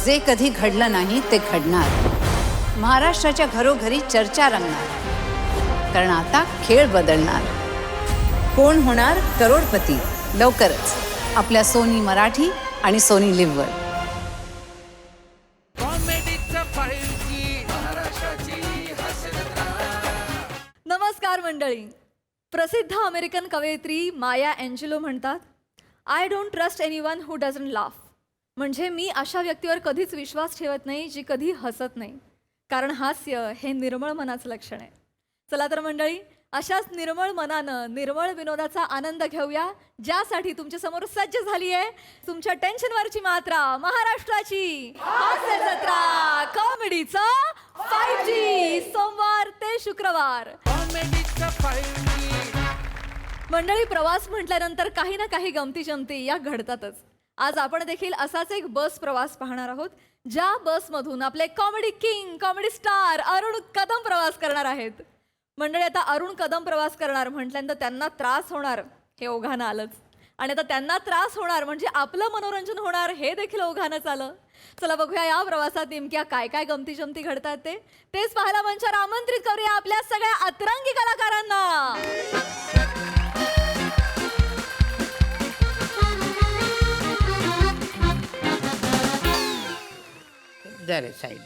जे कधी घडलं नाही ते घडणार. महाराष्ट्राच्या घरोघरी चर्चा रंगणार, कारण आता खेळ बदलणार. कोण होणार करोडपती लवकरच आपल्या सोनी मराठी आणि सोनी लिव्हवर. नमस्कार मंडळी. प्रसिद्ध अमेरिकन कवयित्री माया एंजेलो म्हणतात, I don't trust anyone who doesn't laugh. म्हणजे मी अशा व्यक्तीवर कधीच विश्वास ठेवत नाही जी कधी हसत नाही, कारण हास्य हे निर्मळ मनाचं लक्षण आहे. चला तर मंडळी, अशाच निर्मळ मनानं निर्मळ विनोदाचा आनंद घेऊया, ज्यासाठी तुमच्या समोर सज्ज झाली आहे तुमच्या टेन्शनवरची मात्रा, महाराष्ट्राची हास्य जत्रा कॉमेडीचा 5G. सोमवार ते शुक्रवार. मंडळी, प्रवास म्हटल्यानंतर काही ना काही गमती जमती या घडतातच. आज आपण देखील असाच एक बस प्रवास पाहणार आहोत, ज्या बसमधून आपले comedy king, comedy star Arun Kadam प्रवास करणार आहेत. मंडळी, आता अरुण कदम प्रवास करणार म्हटल्यानंतर त्यांना त्रास होणार हे ओघानं आलंच, आणि आता त्यांना त्रास होणार म्हणजे आपलं मनोरंजन होणार हे देखील ओघानंच आलं. चला बघूया या प्रवासात नेमक्या काय काय गमती जमती घडतात तेच पाहायला मंचावर आमंत्रित करूया आपल्या सगळ्या अतरंगी कलाकारांना. जरा साईड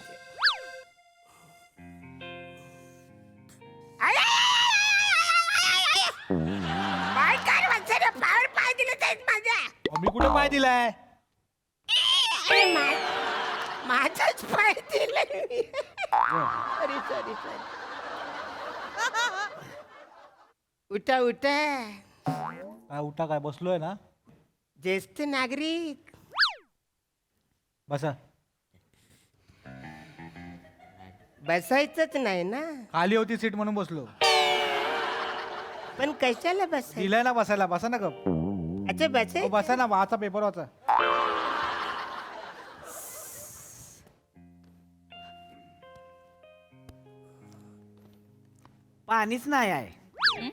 पाय दिले आहेत माझ्या. मी कुठे पाय दिलाय? माझाच पाय दिले. Sorry sorry sorry. उठा उठा. काय उठा, काय बसलोय ना. ज्येष्ठ नागरिक बसा. बसायचंच नाही ना. खाली होती सीट म्हणून बसलो. पण कशाला बसायचं? दिलाय ना बसायला, बसा ना गप. अच्छा बसाय. बसा ना, वाचा पेपर वाचा. पाणीच नाही आहे.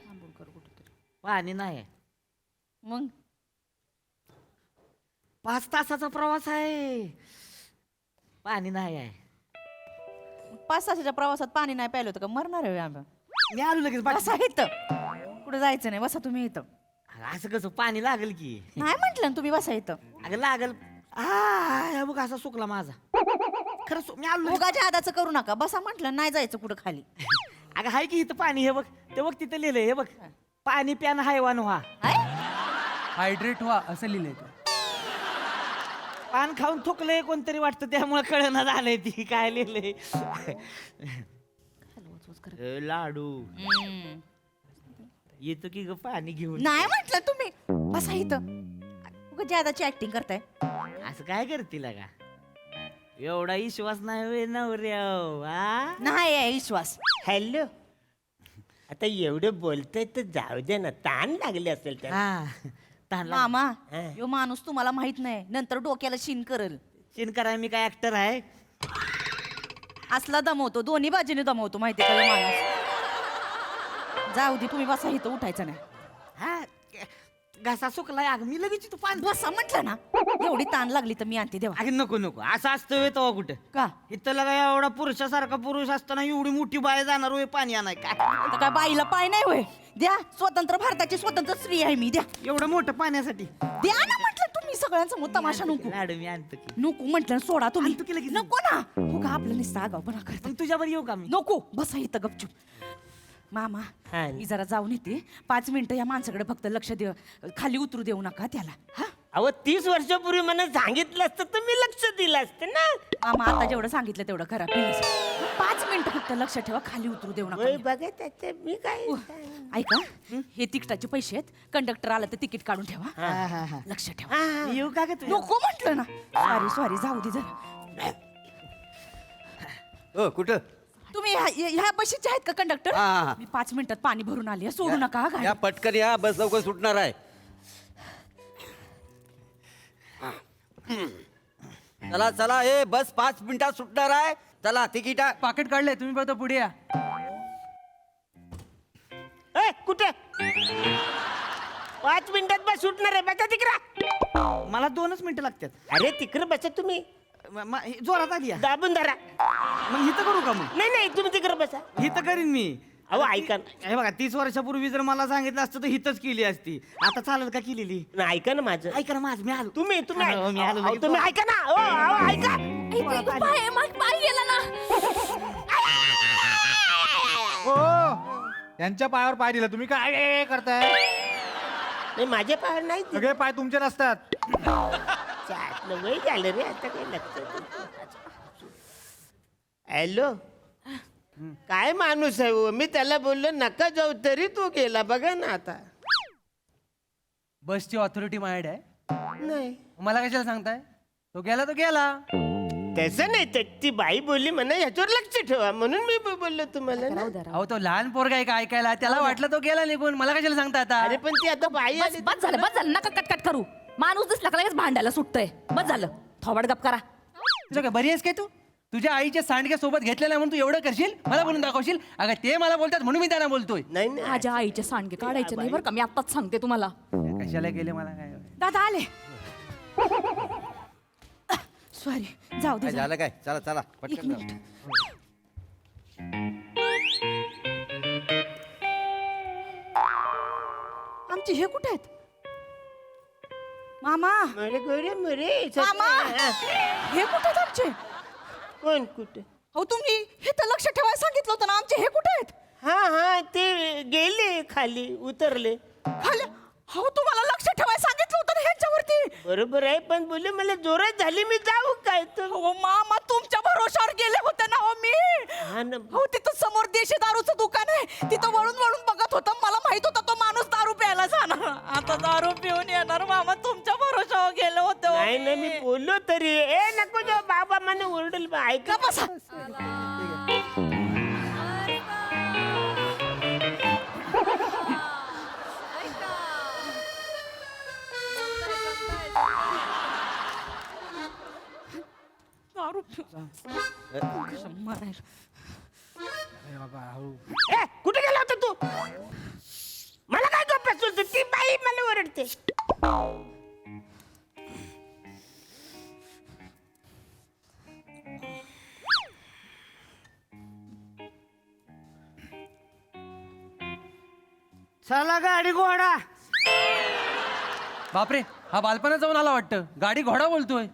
पाणी नाही आहे. मग 5 तासाचा प्रवास आहे, पाणी नाही आहे. 5 तासाच्या प्रवासात पाणी नाही प्यायलं होतं का मरणार आहे आम्ही. मी आलो लगेच. बसा इथं, कुठं जायचं नाही, बसा तुम्ही इथं. असं कसं पाणी लागल की? नाही म्हटलं ना तुम्ही, बसा इथं. अगं लागल. बघ असा सुकला माझा. खरंच मी आलो. उगाच्या आदाचं करू नका, बसा म्हटलं, नाही जायचं कुठं खाली. अगं हाय की इथं पाणी. हे बघ, ते बघ तिथं लिहिलंय. हे बघ, पाणी प्यान हैवान व्हा, हायड्रेट व्हा असं लिहिलंय ते. पान खाऊन थुकलंय कोणतरी वाटतं, त्यामुळे कळना झालंय ती काय लिहिलंय. लाडू येतो की ग पाणी घेऊन? नाही म्हटलं तुम्ही, बसा इथं. उगाच्या आदाची ऍक्टिंग करताय. असं काय करतील का? एवढा विश्वास नाही होय नवऱ्याव. नाही आहे विश्वास. हॅलो. आता एवढं बोलतोय तर जाऊ दे ना. ताण लागले असेल त्याला. मामा, यो माणूस तुम्हाला माहित नाही, नंतर डोक्याला शिन करल. चिन कराय मी काय ऍक्टर आहे? असला दमवतो, दोन्ही बाजूने दमवतो, माहिती का यो माणूस. जाऊ दे, तुम्ही बसा इथं, उठायचं नाही. हा, घसा सुकलाय. अगं मी लगेच तू पान. बसा म्हटलं ना. एवढी ताण लागली तर मी आणते देवा. अगं नको नको, असं असतं होय तेव्हा कुठं? का इथं लगा एवढा पुरुषासारखा पुरुष असताना एवढी मोठी बाय जाणार होय पाणी आणाय? काय तर काय बाईला पाय नाही होय? द्या, स्वतंत्र भारताची स्वतंत्र स्त्री आहे मी, द्या. एवढं मोठं पाण्यासाठी? द्या ना म्हटलं, तुम्ही सगळ्यांसमोर तमाशा नको. लाडू मी आणतो की. नको म्हटलं, सोडा तुम्ही. आणतो की लगेच. नको ना. हो का, आपलं निस्ता आगाऊपणा करता. मग तुझ्यावर येऊ का मी? नको, बसा इथं गपचूप. मामा, हा. मी जरा जाऊन येते. 5 मिनिटं या माणसाकडे फक्त लक्ष दे, खाली उतरू देऊ नका त्याला. हा अहो 30 वर्षापूर्वी मला सांगितलं असतं तर मी लक्ष दिलं असतं ना. मामा, आता जेवढं सांगितलं तेवढं करा प्लीज. 5 मिनिटं फक्त लक्ष ठेवा, खाली उतरू देऊ वय नका. बघा त्याचं मी काय. ऐका, हे तिकिटाचे पैसे आहेत, कंडक्टर आला तर तिकीट काढून ठेवा. हा. लक्ष ठेवा. मी येऊ का ग तू? नको म्हटलं ना. सॉरी जाऊ दे जरा. कुठं? तुम्ही ह्या बशीचे आहेत का कंडक्टर? हा. मी 5 मिनिटात पाणी भरून आली, सोडू नका हा गाडी. या पटकन या, बस लवकर सुटणार आहे. चला चला, हे बस 5 मिनिटात सुटणार आहे. चला तिकीट पाकिट काढलंय, तुम्ही बघा पुढे या. कुठे 5 मिनिटात बस सुटणार आहे. बसा तिकडं. मला 2च मिनिटं लागतात. अरे तिकडं बसा तुम्ही. जोरात आली या. दाबून धरा. मग इथं करू का मग? नाही नाही तुम्ही तिकडे बसा. इथं करीन मी. अहो ऐका ना. हे बघा 30 वर्षापूर्वी जर मला सांगितलं असतं तर हितच केली असती. आता चालेल का केलेली? नाही, ऐका ना माझं. ऐका ना माझं, मी आलो. तुम्ही तुम्ही अहो, मी आलो अहो, लगेच. तुम्ही ऐका ना. अहो, ऐका. पाय गेला ना. हो यांच्या पायावर पाय दिला तुम्ही काय करताय? नाही माझ्या पायावर नाही ते. सगळे पाय तुमचे नसतात. चाटलं वय झालं रे आता काही लक्षात. हॅलो, काय माणूस आहे हो? मी त्याला बोललो नका जाऊ तरी तो गेला. बघा ना आता. बसची ऑथॉरिटी माझ्याकडे आहे. नाही मला कशाला सांगताय? तो गेला तो गेला. तसं नाही. ती बाई बोलली म्हणा ह्याच्यावर लक्ष ठेवा म्हणून मी बोललो तुम्हाला ना. अहो तो लहान पोरगा आहे का ऐकायला, त्याला वाटलं तो गेला निघून. मला कशाला सांगता आता? अरे पण ती आता बाई आली. बस झालं नका कटकट करू. माणूस दिसला का लगेच भांडायला सुटतंय. बस झालं, थोबाड गप करा. तुझं काय बरी आहेस काय तू? तुझ्या आईच्या सांडक्या सोबत घेतलेल्या म्हणून तू एवढं करशील, मला बोलून दाखवशील? अगं ते मला बोलतात म्हणून मी त्यांना बोलतोय. नाही नाही माझ्या आईचे सांडगे काढायचे नाही बरं का, मी आत्ताच सांगते तुम्हाला. कशाला गेले मला काय? दादा आले. सॉरी जाऊ दे. काय झालं काय? चला चला एक पटकन मिनिट. आमचे हे कुठे आहेत? मामा मरे गोरे मरे. मामा हे कुठे आहेत आमचे? कोण कुठे? हो तुम्ही हे तर लक्ष ठेवायला सांगितलं होतं ना. आमचे हे कुठे आहेत? हा हा ते गेले खाली उतरले. खाली. हो तुम्हाला लक्ष ठेवायला सांगितलं होतं ना ह्यांच्यावरती. बरोबर आहे पण बोलले मला जोरात झाली मी जाऊ काय तर. हो मामा तुमच्या भरोशावर गेले होते ना. हो मी हा ना. हो तिथं समोर देशी दारूचं दुकान आहे. तिथं वळून वळून बघत होतं. मला माहित होतं तो माणूस दारू प्यायला जाणार. आता दारू पिऊन येणार. मामा तुमच्या भरोशावर गेले होते. हो नाही ना मी बोललो तरी ए नको जाऊ बाबा मला ओरडल बा. ऐका का बसा. दारू पिऊन मारायला. ए बाबा हळू. ए कुठे गेला होता तू? मला काय गप्पा सुचते? ती बाई मला ओरडते. चला गाडी घोडा. बापरे, हा बालपणात जाऊन आला वाटतं. गाडी घोडा बोलतोय.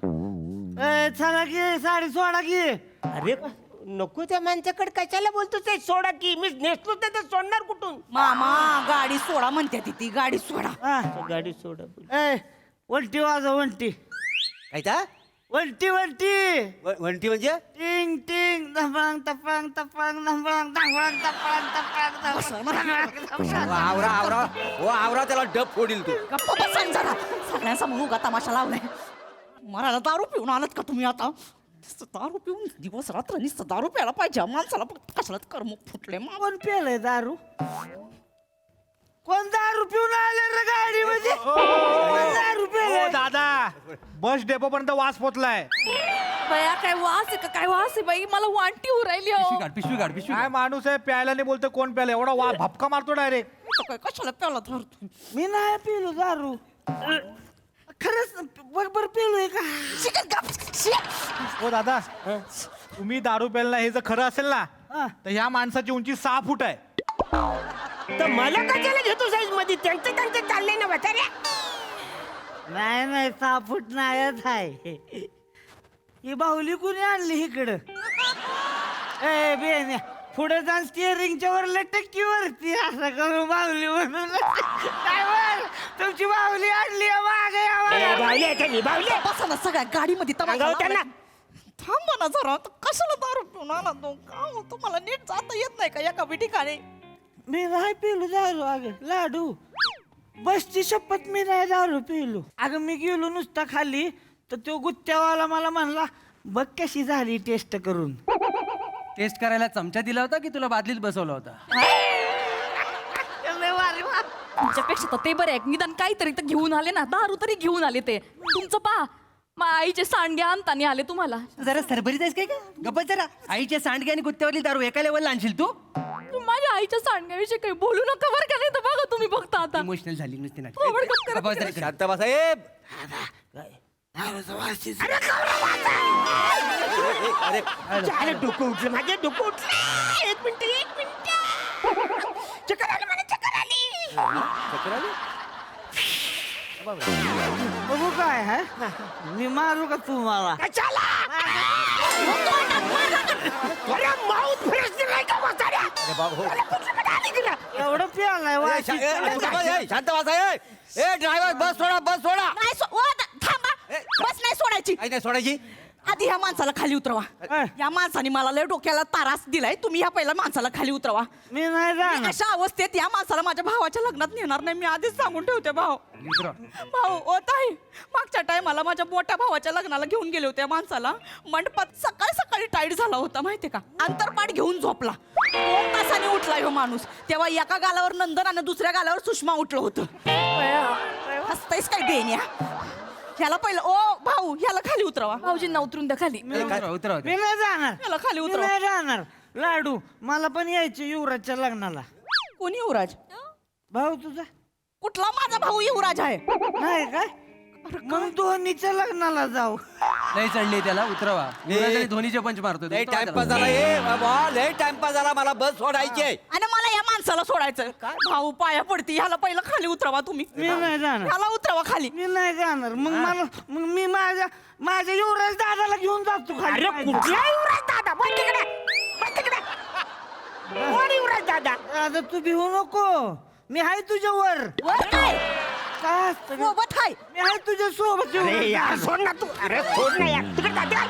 चला की साडी सोडा की. अरे नको त्या माणसाकडे कशाला बोलतो ते? सोडा की मी नेसलो तर ते सोडणार कुठून? मामा गाडी सोडा म्हणते ती गाडी सोडा. हा. गाडी सोडा बोल. ए वंटी वाजव वंटी. काय ता? वंटी वंटी. वंटी म्हणजे? टिंग टिंग धपांग तपांग तपांग धपांग धपांग तपांग तपांग आवरा आवरा हो आवरा, त्याला डब फोडील तू. गप्पा बसा ना जरा. सगळ्यांसमोर उगा तमाशा लावलाय. मरायला दारू पिऊन आलात का तुम्ही आता? नुसतं दारू पिऊन दिवस रात्र नुसतं दारू प्यायला पाहिजे. माणसाला फक्त कशाला कर्म फुटले. कोण पेलय दारू? कोण दारू पिऊन आले रे गाडी मध्ये? कोण दारू ओ पेलय? दादा बस डेपो पर्यंत वास पोचलाय. बया काय वास आहे का? काय वास आहे बाई, मला वांटी हो राहिली. पिशवी काढ पिशवी काय माणूस आहे प्यायला नाही बोलतो. कोण प्यायला एवढा वास भपका मारतो डायरेक्ट. काय कशाला प्याला धरतो? मी नाही पिलो दारू. खरंच बरोबर पिलोय का? ओ दादा तुम्ही दारू प्यायला हे जर खरं असेल ना तर ह्या माणसाची उंची 6 फूट आहे. तर मला कशाला घेतो साईज मध्ये? त्यांचं चाललंय ना म्हाताऱ्या. नाही नाही 6 फूट नाहीच आहे. ही बाहुली कुणी आणली इकडं? ए बेन पुढे जाऊन स्टिअरिंगच्या वर लटकीवरती असं करू बाहुली म्हणून. ड्रायव्हर तुमची बाहुली आणली मागे बावली आहे का मी? बावली आहे? बसा ना सगळ्या गाडीमध्ये तमाशा सांगावं त्यांना. लावलाय. थांबा ना जरा. आता कशाला दारू पिऊन आला तो? का हो, तुम्हाला नीट जाता येत नाही का एका ठिकाणी? मी नाही पिलो दारू. अगं लाडू बसची शपथ मी नाही दारू पिलो. अगं मी गेलो नुसता खाली तर तो गुत्त्यावाला मला म्हणला बघ कशी झाली टेस्ट करून. टेस्ट करायला चमचा दिला होता की तुला बादलीत बसवला होता? तुमच्यापेक्षा तर ते बरे आहे. निदान काहीतरी तर घेऊन आले ना. दारू तरी घेऊन आले ते. तुमचं पा आईचे सांडगे आणताना आले तुम्हाला. जरा सरभरीत आहेस काय का? गप्पा जरा. आईच्या सांडगे आणि कुत्त्यावरली दारू एका लेवलला आणशील तू? माझ्या आईच्या सांडग्याविषयी काही बोलू नका बरं का, नाही तर बघा तुम्ही बघता आता. इमोशनल झाली नुसती थोबड गप करा. नाटक. शांत बसा. ए अरे डोकं उठलं माझे डोकं उठलं. एक मिनिट चक्कर आली मला चक्कर आली. बघू काय है मी मारू का तू मला कशाला? अरे माऊथ फ्रेश नाही का म्हाताऱ्या? अरे कुठलं कडे आली की ना? एवढं प्यालाय वाशी. शांत वाचा. ए ड्रायव्हर बस सोडा बस सोडा. नाही थांबा बस नाही सोडायची. काही नाही सोडायची. आधी ह्या माणसाला खाली उतरवा. या माणसाने मला लय डोक्याला तारास दिलाय. तुम्ही ह्या पहिल्या माणसाला खाली उतरवा. मी नाही मी जाणार. अशा अवस्थेत या माणसाला माझ्या भावाच्या लग्नात नेणार नाही. मी आधीच सांगून ठेवते भाऊ ओ ताई मागच्या टायमाला माझ्या मोठ्या भावाच्या लग्नाला घेऊन गेले होते या माणसाला. मंडपात सकाळी सकाळी टाईट झाला होता माहितीये का. अंतरपाठ घेऊन झोपला. 2 तासाने उठला ह्यो माणूस. तेव्हा एका गालावर नंदन आणि दुसऱ्या गालावर सुषमा उठलं होतं. हसतायस काय बेन्या. ह्याला पहिलं ओ भाऊ ह्याला खाली उतरवा. भाऊजींना उतरून द्या खाली. उतरा मी नाही जाणार. ह्याला खाली मी उतरवा. नाही जाणार. लाडू मला पण यायचे युवराजच्या लग्नाला. कोणी युवराज? भाऊ तुझा कुठला माझा भाऊ युवराज आहे? नाही काय मग दोन्हीच्या लग्नाला जाऊ. लय चढली त्याला उतरवा. युवराजाने धोनीचे पंच मारतोय तो. लय उतरवा टाइमपास त्याला. झाला. ए बाबा लय टाइमपास झाला. मला बस सोडायची आहे. आणि मला या माणसाला सोडायचं. भाऊ पाया पडती. ह्याला पहिलं खाली उतरवा तुम्ही. मी नाही जाणार. ह्याला उतरवा खाली. मी नाही जाणार. मग मी माझ्या युवराज दादाला घेऊन जातो खाली. अरे कुठला युवराज दादा? बघ तिकडे बघ तिकडे. कोण युवराज दादा? आता तू भिवू नको. मी आहे तुझ्यावर. वर काय काय असतं ग? सोबत हाय. मी आहे तुझ्या सोबत. अरे यार सोड ना तू. अरे सोड ना यार. तिकडे दादा.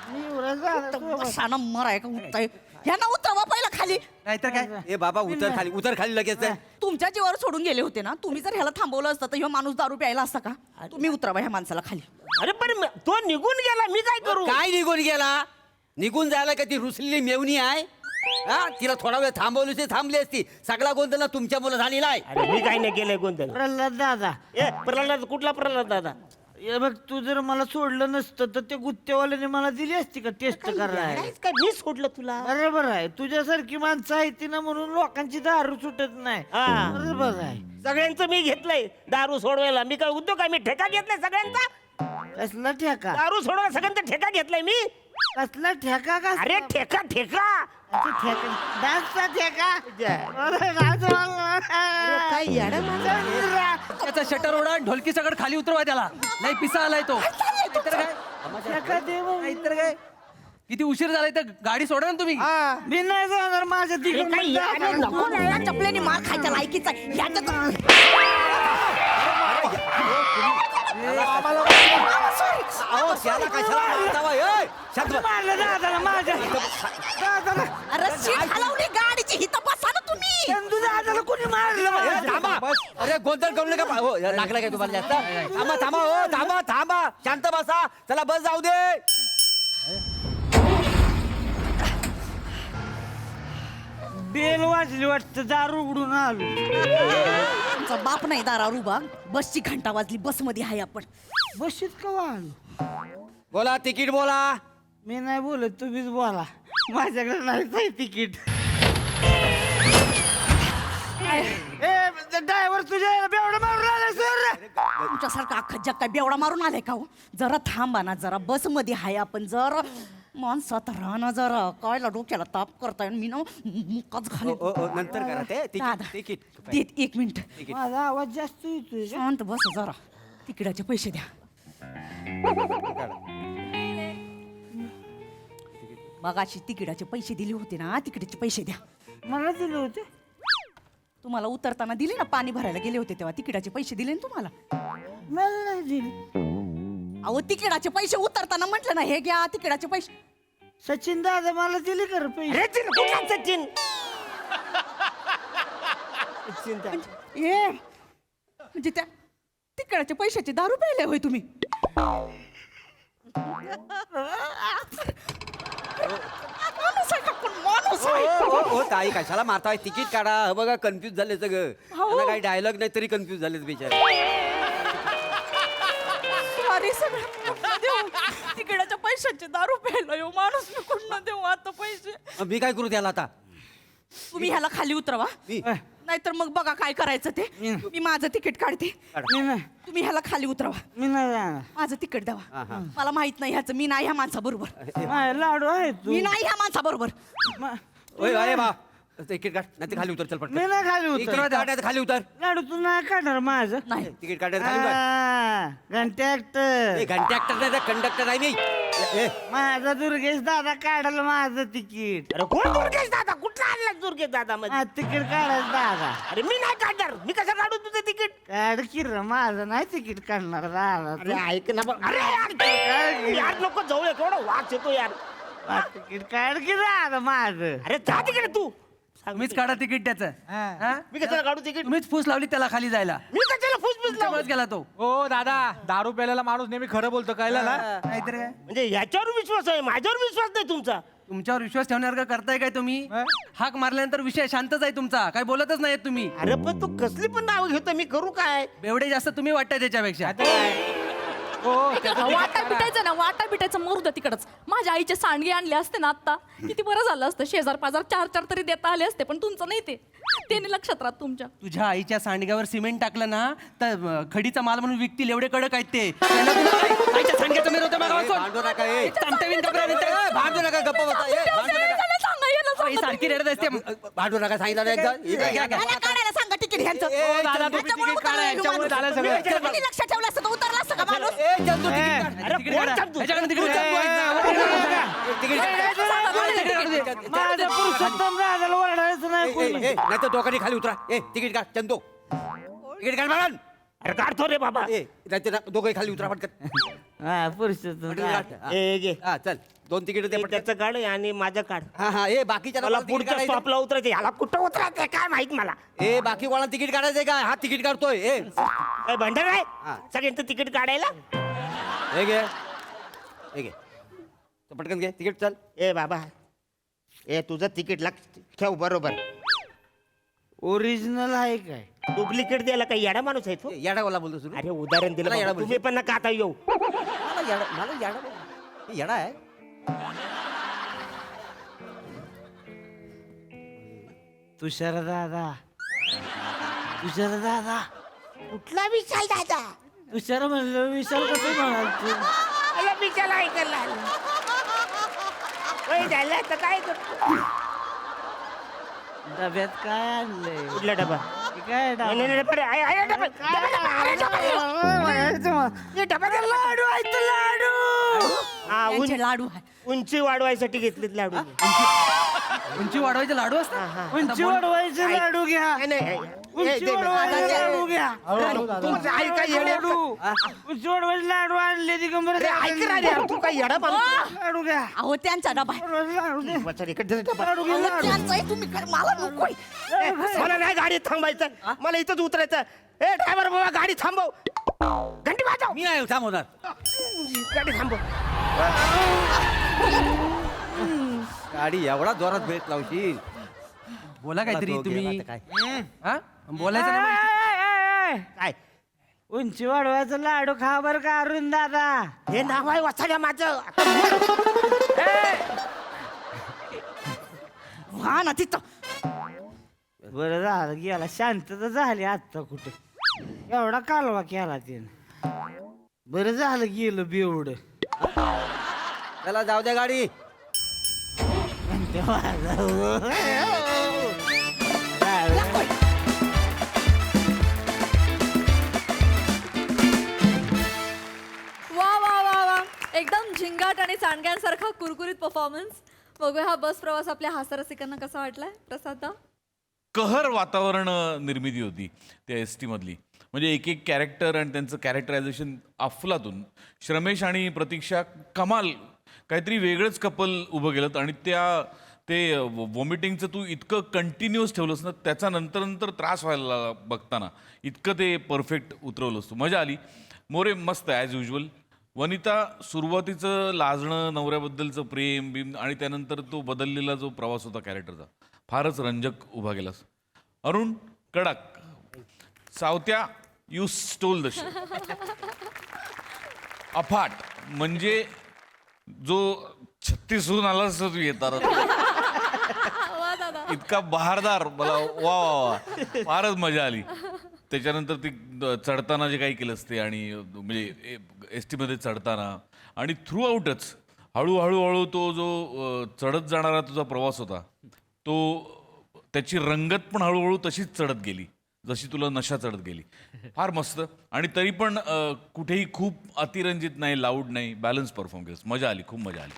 मी युवराज दादा सोबत. कशानं मराय का उठताय. ह्यांना उतरवा पहिलं खाली. नाहीतर काय. ए बाबा उतर खाली लगेच. तुमच्या जीवावर सोडून गेले होते ना. तुम्ही जर ह्याला थांबवलं असतं तर ह्यो माणूस दारू प्यायला असता का. तुम्ही उतरवा ह्या माणसाला खाली. अरे पण तो निघून गेला मी काय करू? काय निघून गेला? निघून जायला का ती रुसलेली मेवणी आहे? हा तिला थोडा वेळ थांबवली असती थांबली असती. सगळा गोंधळ तुमच्या मुलं झालेला आहे. अरे मी काय नाही केलंय गोंधळ. प्रल्हाद दादा ए प्रल्हाद कुठला प्रल्हाद दादा? हे बघ तू जर मला सोडलं नसतं तर ते गुत्तेवाल्याने मला दिली असती का टेस्ट करायला. काहीच काय मी सोडलं तुला. बरोबर आहे. तुझ्यासारखी माणसं आहे ती ना म्हणून लोकांची दारू सुटत नाही. हा. बरोबर आहे. सगळ्यांचं मी घेतलंय दारू सोडवायला. मी काय उद्योग आहे? मी ठेका घेतलाय सगळ्यांचा. कसला ठेका दारू सोडवायला सगळ्यांचा ठेका घेतलाय मी. कसला ठेका का अरे ठेका ठेका. डान्सचा ठेका. त्याचा शटर ओढा ढोलकी सगळं खाली उतरवा त्याला. नाही पिसा आलाय तो. नाहीतर काय. ठेका दे मग. नाहीतर काय. किती उशीर झालाय तर गाडी सोडा ना तुम्ही. मी नाही जाणार. माझ्या हे काय यार, नको ना या चपलेने मार खायच्या लायकीचा आहे. ह्याच्यात अहो त्याला कशाला मारतावा? ए, शांत बस. मारलं दादाला माझ्या दादाला. अरे सीट हलवली गाडीची. हिथं बसा ना तुम्ही. चंदू दादाला कोणी मारलं ए, माझ्या? थांबा. अरे गोंधळ करू नका. हो लागला काय तुम्हाला जास्त? थांबा थांबा हो थांबा शांत बसा. चला बस जाऊ दे. बेल वाजली वाटतं. दारू उघडून आलो. तुमचा बाप नाही दारारू बा. बसची घंटा वाजली. बसमध्ये आहे आपण. बशीत का आलो? बोला तिकीट बोला. मी नाही बोलत. तुम्हीच बोला. माझ्याकडे नाही तिकीट. ड्रायव्हर तुझ्या बेवडा मारून आला सर. तुमच्यासारखा अख्खा जग काय बेवडा मारून आलाय का हो? जरा थांबा ना. जरा बसमध्ये आहे आपण. जरा माणसात राहणं जरा. कायला डोक्याला ताप करताय. मी ना मुक्काच घाले. नंतर करा ते दादा तिकीट देत 1 मिनिट. माझा आवाज जास्त येतोय. शांत बस जरा. तिकिटाचे पैसे द्या. मगाशी तिकिटाचे पैसे दिले होते ना. तिकिटाचे पैसे द्या. मला दिले होते. तुम्हाला उतरताना दिले ना. पाणी भरायला गेले होते तेव्हा तिकिटाचे पैसे दिले ना तुम्हाला. मला नाही दिले. अहो तिकिटाचे पैसे उतरताना म्हटलं ना हे घ्या तिकिटाचे पैसे. सचिन दादा मला दिले कर पैसे. अरे चिन कुठला सचिन? सचिन दा- ए म्हणजे त्या तिकिटाचे पैशाचे 10 रुपये होय तुम्ही. माणूस आहे का कोण? माणूस आहे. हो ताई कशाला मारताय? तिकीट काढा. हे बघा कन्फ्युज झाले सगळं. त्यांना काही डायलॉग नाही तरी कन्फ्युज झालेत बिचारे. अरे सगळं देऊ. तिकिटाच्या पैशाचे 10 रुपये हो माणूस. मी कुठनं देऊ आता पैसे? मी काय करू त्याला आता? तुम्ही ह्याला खाली उतरवा. मी नाहीतर मग बघा काय करायचं ते मी माझं तिकीट काढते मी नाही तुम्ही ह्याला खाली उतरवा मी नाही जाणार माझं तिकीट द्यावा मला माहित नाही ह्याचं मी नाही ह्या माणसाबरोबर माझे लाडू आहे तू मी नाही ह्या माणसाबरोबर ओय अरे बा तिकीट काढ नाही खाली उतर चल मी पटकन नाही खाली तिकीट उतर काढायचं खाली उतर लाडू तू नाही काढणार माझं नाही तिकीट काढायचं खाली उतर घंटे ए, घंटे ऍक्टर नाही कंडक्टर आहे मी ए, माझा दुर्गेश दादा काढलं माझं तिकीट अरे कोण दुर्गेश दादा कुठला आणला दुर्गेश दादा मध्ये तिकीट काढायचं दादा अरे मी नाही काढणार मी कसं काढू तुझं तिकीट काढ की रे माझं नाही तिकीट काढणार दादा अरे ऐक ना बघ. अरे यार यार नको जवळ केवढा वाच येतो यार तिकीट काढ की दादा माझं अरे जा तिकडे तू तुम्हीच काढा तिकीट त्याचं हा? मी कशाला काढू तिकीट तुम्हीच फूस लावली त्याला खाली जायला मी कशाला फुसफुस लावू? त्यामुळेच गेला तो ओ दादा दारू प्यायला माणूस नेहमी खरं बोलतो कळलं ना नाहीतर काय म्हणजे याच्यावर विश्वास आहे माझ्यावर विश्वास नाही तुमचा तुमच्यावर विश्वास ठेवण्यासारखं करताय काय तुम्ही हाक मारल्यानंतर विषय शांतच आहे तुमचा काय बोलतच नाहीत तुम्ही अरे पण तू कसली पण नाव घेतो मी करू काय एवढे जास्त तुम्ही वाटताय त्याच्यापेक्षा वाटा पिटायचं ना वाटा पिटायचं मरू द्या तिकडच माझ्या आईचे सांडगे आणले असते ना आता किती बरं झालं असतं शेजार पाजार 4 तरी देता आले असते पण तुमचं नाही ते नाही लक्षात राहत तुमच्या तुझ्या आईच्या सांडग्यावर सिमेंट टाकलं ना तर खडीचा माल म्हणून विकतील एवढे कडक आहेत ते त्याला तुला आईच्या सांडग्याचं मेर होतं ए, भांडू नका ए. भांडू नका गप्प बसा ए, भांडू नका सारखी रडत असते भांडू नका सांगितलं ना एकदा इकडे घ्या, घ्या. मला काढायला सांगा तिकीट ह्यांचं ए, दादा तुम्ही ह्याच्यामुळे तिकीट काढा याच्यामुळे झालं सगळं किती लक्ष ठेवलं असतं तर उतरला असतं का माणूस ए, चंदू, तिकीट काढ. अरे तिकीट कोण काढा. सांगतो? ह्याच्याकडे तिकीट तू काढा. चंदू आहेस ना? तिकीट काढ. माझ्या पुरुषोत्तम दादाला ओरडायचं नाही कोणी. नाही तर दोघांनी खाली उतरा ए तिकीट काढ चंदू तिकीट काढ म्हणून अरे काढतो रे बाबा ए नाही तर दोघंही खाली उतरा पटकन हा पुरुषोत्तम पटकन दादा. काढ. हा. ए घे हा चल 2 तिकीट दे ते पटकन त्याचं काढ आणि माझं काढ हा हा ए बाकीच्या मला तिकीट पुढच्या काढायचं. स्टॉपला उतरायचं ह्याला कुठं उतरायचं काय माहित मला ए बाकी कोणाला तिकीट काढायचंय का हा तिकीट काढतोय ए काय भंडार आहे हा. सगळ्यांचं तिकीट काढायला हे घे हे घे तर पटकन घे तिकीट चल ए बाबा ए तुझं तिकीट लक्ष ठेव बरोबर ओरिजिनल आहे काय डुप्लिकेट द्यायला काही येडा माणूस आहे तो याडा बोला बोलतो सुरू अरे उदाहरण दिलं मला येडा बाबा. तुम्ही पण नका आता येऊ मला याडा बोल. हे याडा आहे तुषार दादा तुषार दादा कुठला विशाल दादा तुषार म्हणलं विशाल कसं म्हणाल तू अरे विशाल ऐकायला आलं. ओय, झालं तर काय करतो डब्यात काय आणलंय कुठला डबा हे काय डबा? नाही, नाही, डबा रे. आहे, आहे, डबा. डबा, डबा, आहे, डबा रे. हे डबा दे, लाडू आहेत ते लाडू हा, यांचे लाडू आहे उंची वाढवायसाठी घेतलेत लाडू उंची वाढवायचे लाडू असतात उंची वाढवायचे लाडू घ्या नाही, नाही, हे, उंची दे, वाढवायचे लाडू घ्या तुमचं ऐका येडे लाडू उंची वाढवायचे लाडू आणले ती गंभीर अरे, ऐक ना रे, तू काय येडा माणूस लाडू घ्या अहो त्यांचा डबा आहे. लाडू दे बच्चा, इकडे दे डबा. लाडू घे अहो, लाडू त्यांचा आहे, तुम्ही काय- मला नकोय ए, मला नाही गाडीत थांबायचं मला इथंच उतरायचं ए ड्रायव्हर बाबा गाडी थांबव घंटी वाजव मी नाही थांबवणार गाडी थांबव गाडी एवढा जोरात भेट लावशील बोला काहीतरी आता तुम्ही काय हा बोलायचं नाही मग. काय उंची वाढवायचं लाडू खा बर का अरुण दादा हे नाव आहे वाचायला माझं हा ना तिथं बरं झालं गेला शांतता झाली आता कुठे एवढा कालवा केला त्यानं बरं झालं गेलं बेवड चला जाऊ द्या गाडी वा वा वा वा एकदम झिंगाट आणि सांडग्यांसारखा कुरकुरीत परफॉर्मन्स बघूया हा बस प्रवास आपल्या हास्यरसिकांना कसा वाटलाय प्रसादा कहर वातावरण निर्मिती होती त्या एस टीमधली म्हणजे एक एक कॅरेक्टर आणि त्यांचं कॅरेक्टरायझेशन अफलातून श्रमेश आणि प्रतीक्षा कमाल काहीतरी वेगळंच कपल उभं केलं आणि ते वॉमिटिंगचं तू इतकं कंटिन्युअस ठेवलंस ना त्याचा नंतर नंतर त्रास व्हायला बघताना इतकं ते परफेक्ट उतरवलंस तू मजा आली मोरे मस्त ॲज युजल वनिता सुरुवातीचं लाजणं नवऱ्याबद्दलचं प्रेम बिम आणि त्यानंतर तो बदललेला जो प्रवास होता कॅरेक्टरचा फारच रंजक उभा केलास अरुण कडक सावत्या यू स्टोल द शो अफाट म्हणजे जो 36हून आलास तू येतात वा दादा इतका बहारदार मला वा वा वा फारच मजा आली. त्याच्यानंतर ती चढताना जे काही केलंस ते आणि म्हणजे एस टीमध्ये चढताना आणि थ्रू आउटच हळूहळू तो जो चढत जाणारा तुझा प्रवास होता तो त्याची रंगत पण हळूहळू तशीच चढत गेली जशी तुला नशा चढत गेली. फार मस्त. आणि तरी पण कुठेही खूप अतिरंजित नाही, लाऊड नाही, बॅलन्स परफॉर्म केलंस. मजा आली, खूप मजा आली.